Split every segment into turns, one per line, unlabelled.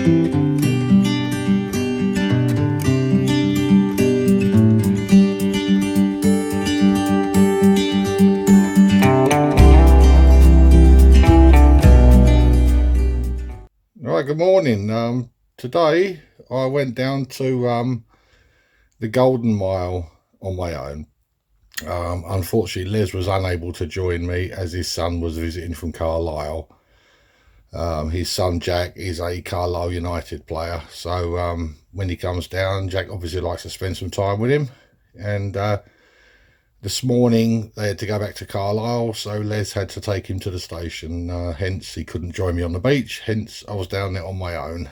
Right, good morning. Today I went down to the Golden Mile on my own. Unfortunately, Les was unable to join me as his son was visiting from Carlisle. His son Jack is a Carlisle United player, so when he comes down, Jack obviously likes to spend some time with him. And this morning they had to go back to Carlisle, so Les had to take him to the station. Hence, he couldn't join me on the beach. Hence, I was down there on my own.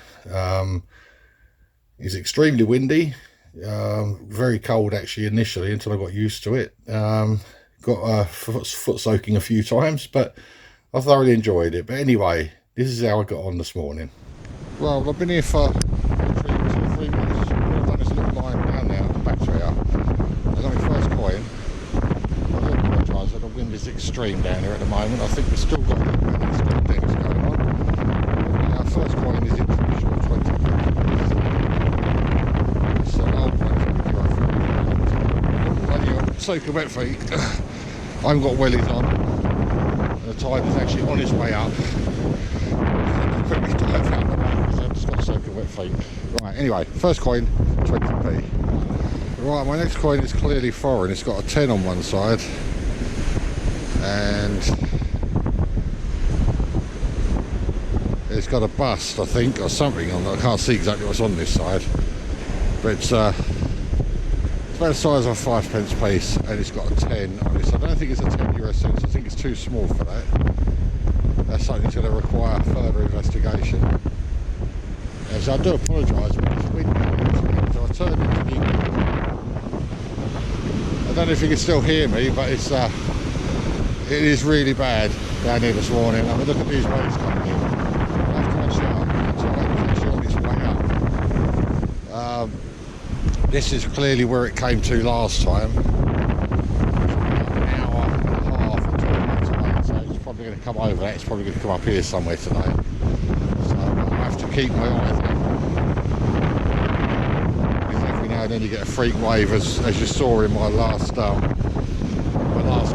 It's extremely windy. Very cold actually initially until I got used to it. Got foot soaking a few times, but I thoroughly enjoyed it. But anyway, this is how I got on this morning. Well, I've been here for 2 or 3 minutes. I've done this little line down there at the back here. I got my first coin. I do apologise that the wind is extreme down here at the moment. I think we've still got a little bit of storm decks going on. Our first coin is in traditional 20. It's an old one. Soaking wet feet. I haven't got wellies on. And the tide is actually on its way up. I quickly dive out the way because I've just got soaking wet feet. Right, anyway, first coin, 20p. Right, my next coin is clearly foreign. It's got a 10 on one side. And it's got a bust, I think, or something on it. I can't see exactly what's on this side. But it's about the size of a 5p piece, and it's got a 10 on it. So I don't think it's a 10 euro cents. I think it's too small for that. That's something that's going to require further investigation. So I do apologise, but it's windy. So I turned into the... I don't know if you can still hear me, but it is really bad down here this morning. I mean, look at these waves coming in. I have to watch it up. So it's actually on its way up. This is clearly where it came to last time. It's about an hour and a half or 12 minutes away, so it's probably going to come over that. It's probably going to come up here somewhere today. So I have to keep my eyes on it. Because every now and then you get a freak wave, as you saw in my last clip, where I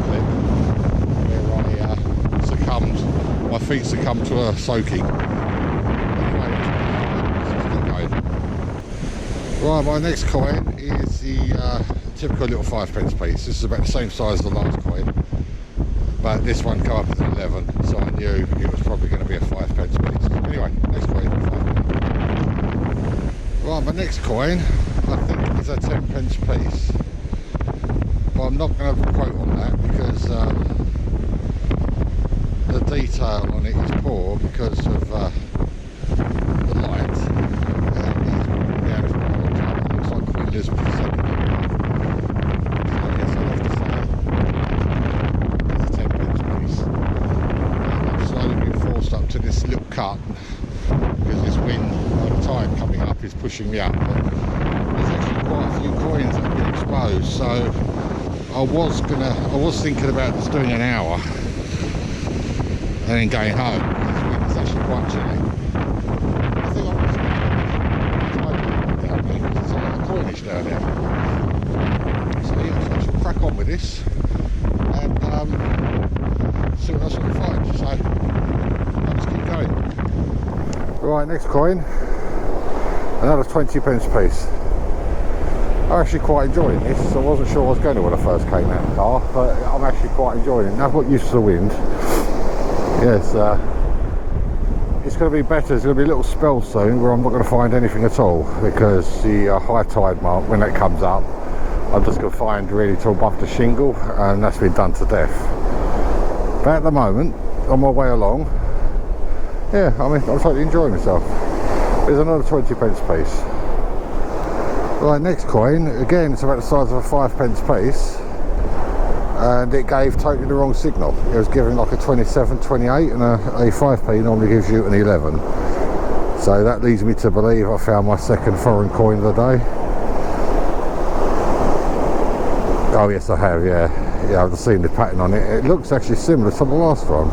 succumbed. My feet succumbed to a soaking. Right, my next coin is the typical little 5p piece. This is about the same size as the last coin, but this one came up as an 11, so I knew it was probably going to be a 5p piece. Anyway, next coin, 5p. Right, my next coin, I think, is a 10p piece, but I'm not going to have a quote on that because the detail on it is poor because of the light. Elizabeth II. So yes, I'll have to say it's a 10p piece. I'm slowly being forced up to this little cut because this wind, the tide coming up, is pushing me up. But there's actually quite a few coins that have been exposed, so I was thinking about just doing an hour and then going home. This wind is actually quite chilly. I think I'm coinage down there. So yeah, so I should crack on with this and see what else I can find. So I'll just keep going. Right, next coin, another 20p piece. I'm actually quite enjoying this. I wasn't sure I was going to when I first came out of the car, but I'm actually quite enjoying it. Now I've got used to the wind. Yes, it's going to be better. There's going to be a little spell soon where I'm not going to find anything at all because the high tide mark, when that comes up, I'm just going to find really to above the shingle, and that's been done to death. But at the moment, on my way along, yeah, I mean, I'm totally enjoying myself. There's another 20p piece. Right, next coin, again, it's about the size of a 5p piece, and it gave totally the wrong signal. It was giving like a 27, 28, and a 5p normally gives you an 11. So that leads me to believe I found my second foreign coin of the day. Oh yes, I have, yeah. Yeah, I've just seen the pattern on it. It looks actually similar to the last one.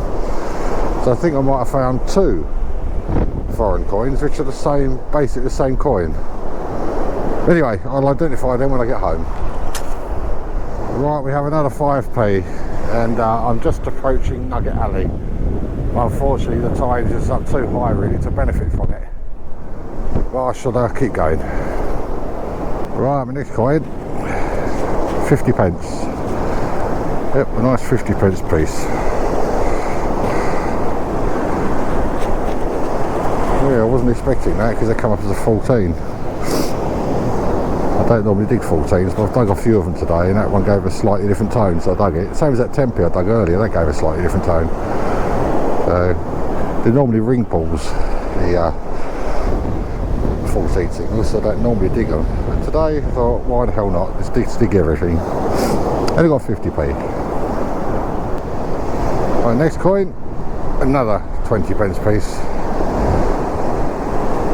So I think I might have found two foreign coins, which are the same, basically the same coin. Anyway, I'll identify them when I get home. Right, we have another 5p, and I'm just approaching Nugget Alley. Unfortunately, the tide is just up too high really to benefit from it. But I should keep going. Right, my next coin, 50 pence. Yep, a nice 50 pence piece. Yeah, I wasn't expecting that because they come up as a 14. I don't normally dig 14s, but I've dug a few of them today, and that one gave a slightly different tone, so I dug it. Same as that 10p I dug earlier, that gave a slightly different tone. They're normally ring pulls, the 14 signals, so I don't normally dig them. But today I thought, why the hell not? Let's dig everything. Only got 50p. Right, next coin, another 20 pence piece.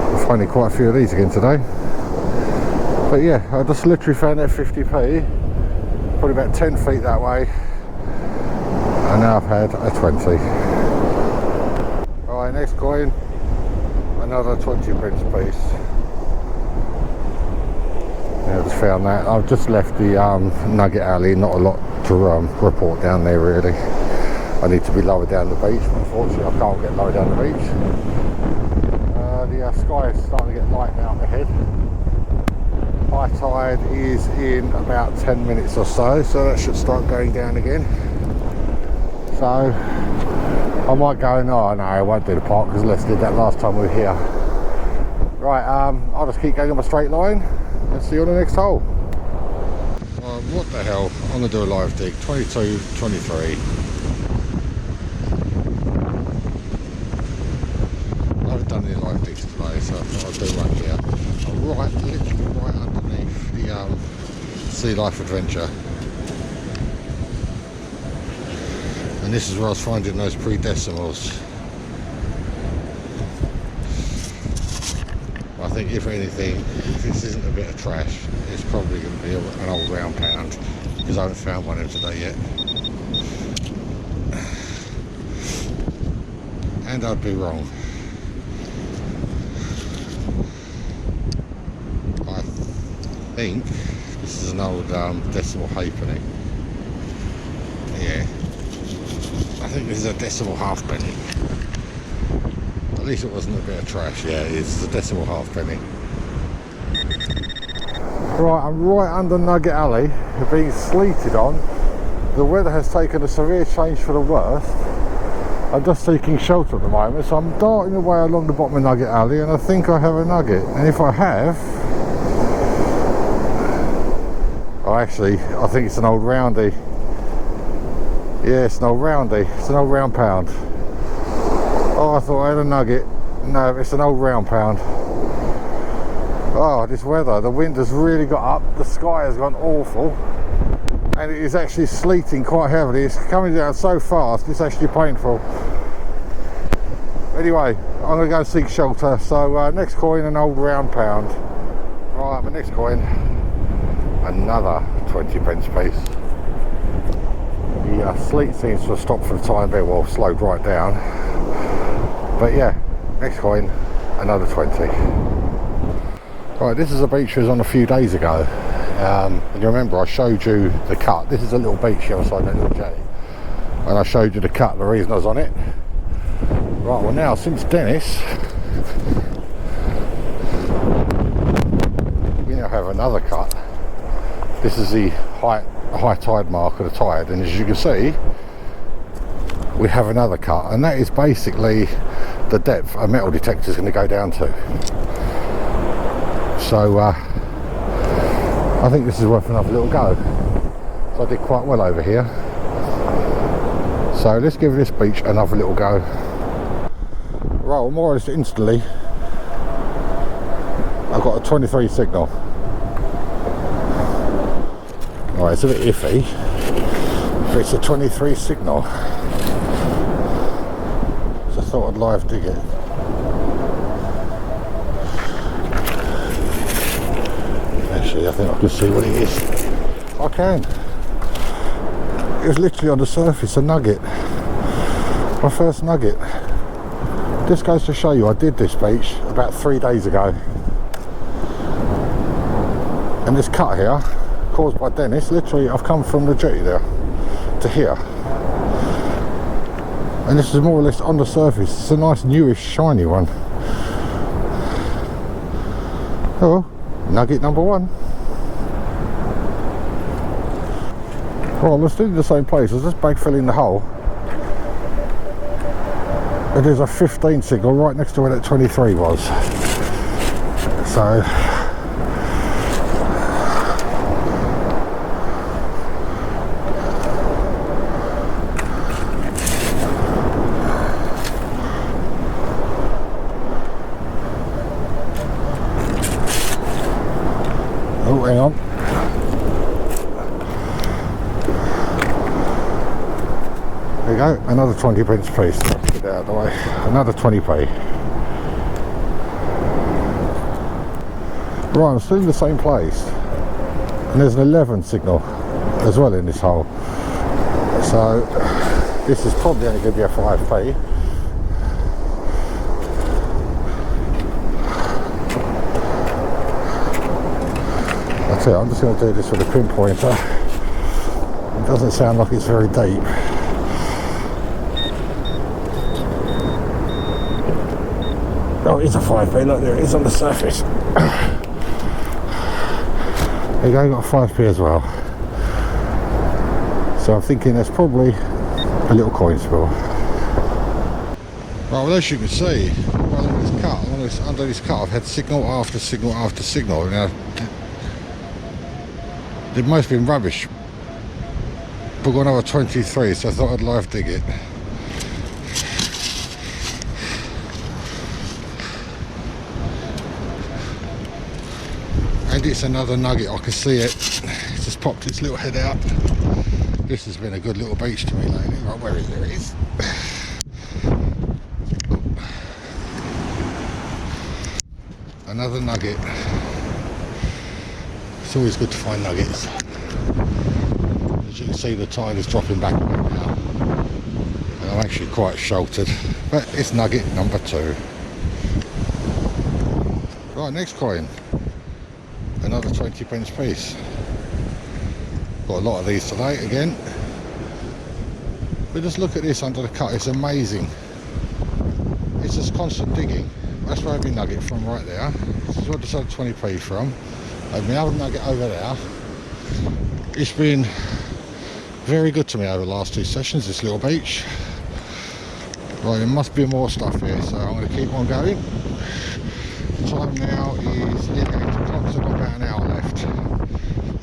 I'm finding quite a few of these again today. But yeah, I just literally found that 50p, probably about 10 feet that way, and now I've had a 20. Alright, next coin, another 20 pence piece. Yeah, I just found that. I've just left the Nugget Alley, not a lot to report down there really. I need to be lower down the beach, but unfortunately I can't get lower down the beach. The sky is starting to get light now ahead. High tide is in about 10 minutes or so that should start going down again. So I might go, no, I won't do the park because Les did that last time we were here. Right, I'll just keep going on my straight line and see you on the next hole. What the hell, I'm going to do a live dig, 22, 23. I haven't done any live digs today, so I thought I'd do one here. I'm literally right underneath the Sea Life Adventure. And this is where I was finding those pre-decimals. I think if anything, if this isn't a bit of trash, it's probably going to be an old round pound, because I haven't found one of them today yet. And I'd be wrong. I think this is an old decimal halfpenny. Yeah. I think this is a decimal halfpenny. At least it wasn't a bit of trash. Yeah, it's a decimal halfpenny. Right, I'm right under Nugget Alley, being sleeted on. The weather has taken a severe change for the worst. I'm just seeking shelter at the moment, so I'm darting away along the bottom of Nugget Alley, and I think I have a nugget. And if I have, I think it's an old roundie. Yeah, it's an old roundie. It's an old round pound. Oh, I thought I had a nugget. No, it's an old round pound. Oh, this weather, the wind has really got up, the sky has gone awful, and it is actually sleeting quite heavily. It's coming down so fast, it's actually painful. Anyway, I'm going to go seek shelter. So next coin, an old round pound. Right, my next coin, another 20 pence piece. The sleet seems to have stopped for the time being, well, slowed right down. But yeah, next coin, another 20. Right, this is a beach I was on a few days ago. And you remember I showed you the cut. This is a little beach here beside that little jetty. And I showed you the cut, the reason I was on it. Right, well now, since Dennis, we now have another cut. This is the high tide mark of the tide, and as you can see, we have another cut, and that is basically the depth a metal detector is going to go down to. So I think this is worth another little go. So I did quite well over here. So let's give this beach another little go. Right, well, more or less instantly, I've got a 23 signal. Alright, it's a bit iffy, but it's a 23 signal. So I thought I'd live dig it. Actually, I think I can see what it is. I can. It was literally on the surface, a nugget. My first nugget. Just goes to show you, I did this beach about 3 days ago. And this cut here, caused by Dennis, literally I've come from the jetty there to here. And this is more or less on the surface. It's a nice newish shiny one. Oh, nugget number 1. Well, let's do the same place. Let's just backfill in the hole. It is a 15 signal right next to where that 23 was. So oh, hang on. There you go, another 20 pence piece. Get that out of the way. Another 20p. Right, I'm still in the same place. And there's an 11 signal as well in this hole. So this is probably only going to be a 5p. That's it, I'm just going to do this with a pinpointer. It doesn't sound like it's very deep. Oh, it's a 5p, look, there it is on the surface. There you go, got a 5p as well. So I'm thinking there's probably a little coin spill. Right, well, as you can see, along this cut, under this cut, I've had signal after signal after signal. Now, it must have been rubbish. But got another 23, so I thought I'd live dig it. And it's another nugget, I can see it. It's just popped its little head out. This has been a good little beach to me lately. Right, where is it? There it is. Another nugget. It's always good to find nuggets. As you can see, the tide is dropping back a bit now. And I'm actually quite sheltered. But it's nugget number 2. Right, next coin. Another 20 pence piece. Got a lot of these today again. But just look at this under the cut, it's amazing. It's just constant digging. That's where I had my nugget from right there. This is what I decided 20p from. I had my other nugget over there. It's been very good to me over the last 2 sessions, this little beach. Right, there must be more stuff here, so I'm going to keep on going. Time now is 8 o'clock, so I've got about an hour left.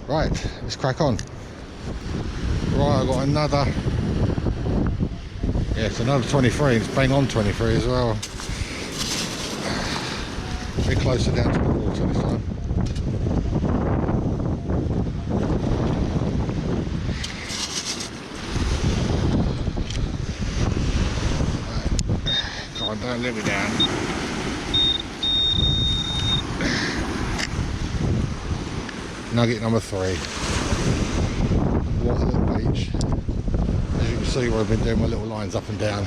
Right, let's crack on. Right, I've got another, yeah, it's another 23, it's bang on 23 as well. A bit closer down to the water this time. Right. Come on, don't let me down. Nugget number 3. What a little beach. As you can see, where I've been doing my little lines up and down.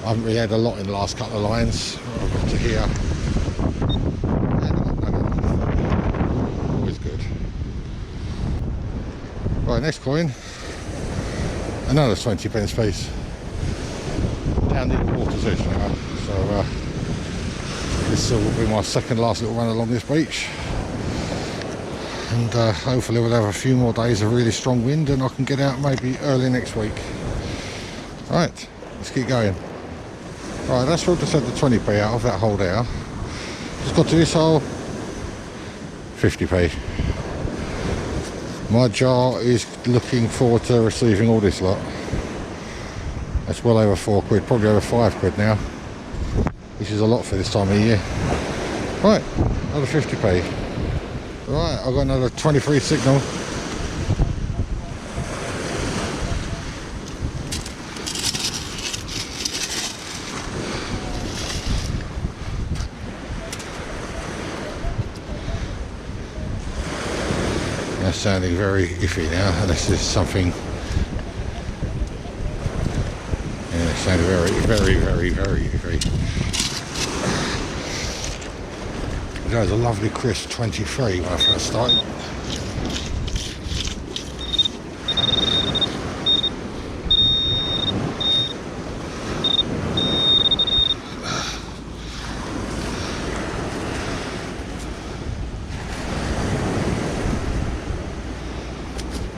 I haven't really had a lot in the last couple of lines. I've got to here. And I got nugget number 3. Always good. Right, next coin. Another 20 pence piece. Down near the water's edge now. So this will be my second last little run along this beach. And hopefully we'll have a few more days of really strong wind and I can get out maybe early next week. Right, let's keep going. Right, that's what I just had the 20p out of that hole there. Just got to this hole, 50p. My jar is looking forward to receiving all this lot. That's well over 4 quid, probably over 5 quid now. Which is a lot for this time of year. Right, another 50p. Right, I've got another 23 signal. That's sounding very iffy now, unless there's something. Yeah, it's sounding very iffy. That was a lovely crisp 23 when I first started.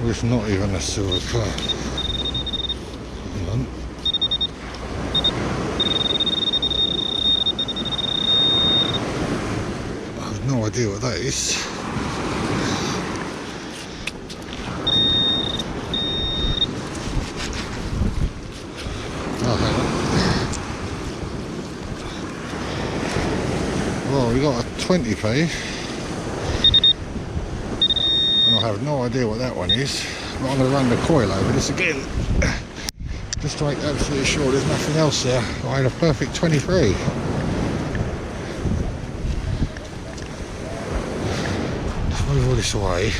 It's not even a silver car. Hang on. I have no idea what that is. Oh, hang on. Well, we got a 20p. I have no idea what that one is, but I'm going to run the coil over this again just to make absolutely sure there's nothing else there. I had a perfect 23. Let's move all this away.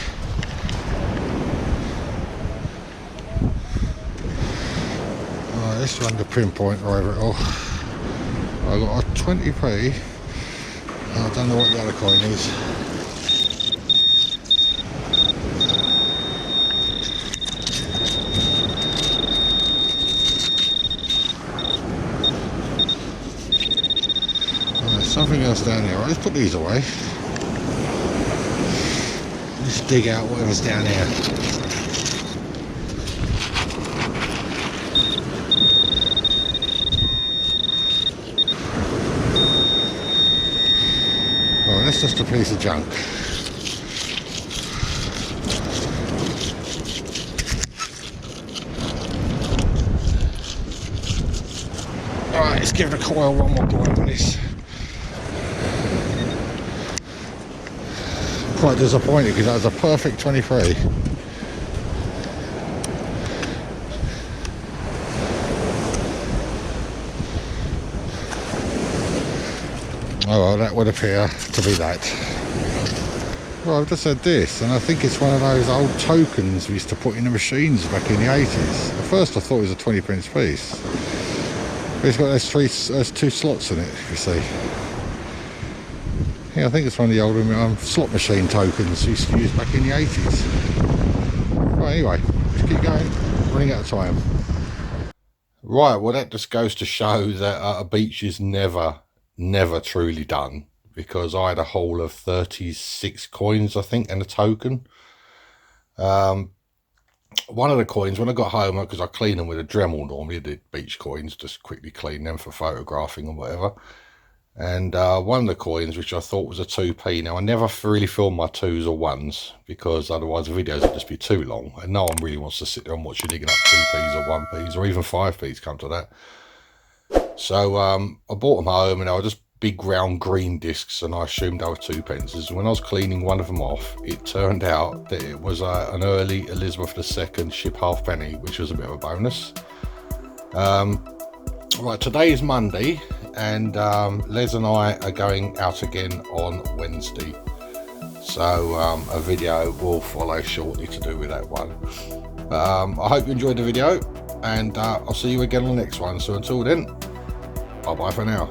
Alright, let's run the pinpoint over it all. I got a 20p. I don't know what the other coin is. Something else down there. Right, let's put these away. Let's dig out whatever's down here. Oh, that's just a piece of junk. Alright, let's give the coil one more go on this. Quite disappointed because that was a perfect 23. Oh well, that would appear to be that. Well, I've just had this, and I think it's one of those old tokens we used to put in the machines back in the 80s. At first I thought it was a 20p piece. But it's got those two slots in it, you see. Yeah, I think it's one of the older slot machine tokens we used to use back in the 80s. Right, anyway, let's keep going. Running out of time. Right, well that just goes to show that a beach is never truly done, because I had a haul of 36 coins, I think, and a token. One of the coins, when I got home, because I clean them with a Dremel normally, I did beach coins, just quickly clean them for photographing and whatever. And one of the coins, which I thought was a 2p. Now, I never really film my 2s or 1s, because otherwise the videos would just be too long. And no one really wants to sit there and watch you digging up 2p's or 1p's or even 5p's, come to that. So I bought them home, and they were just big round green discs, and I assumed they were 2p. And when I was cleaning one of them off, it turned out that it was an early Elizabeth II ship halfpenny, which was a bit of a bonus. Right, today is Monday, and Les and I are going out again on Wednesday, so a video will follow shortly to do with that one. I hope you enjoyed the video, and I'll see you again on the next one. So until then, bye bye for now.